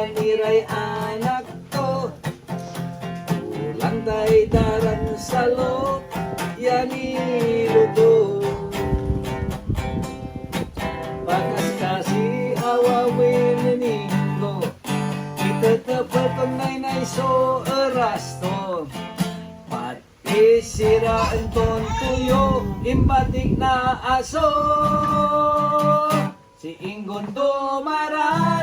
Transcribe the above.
maniray anak to. Ulang tay daran sa loob, yan iluto. Pakas kasi awawin ninyo, itatapal kong nainay so erasto. Pati siraan ton tuyo, imbatik na aso. Si Inggon to maray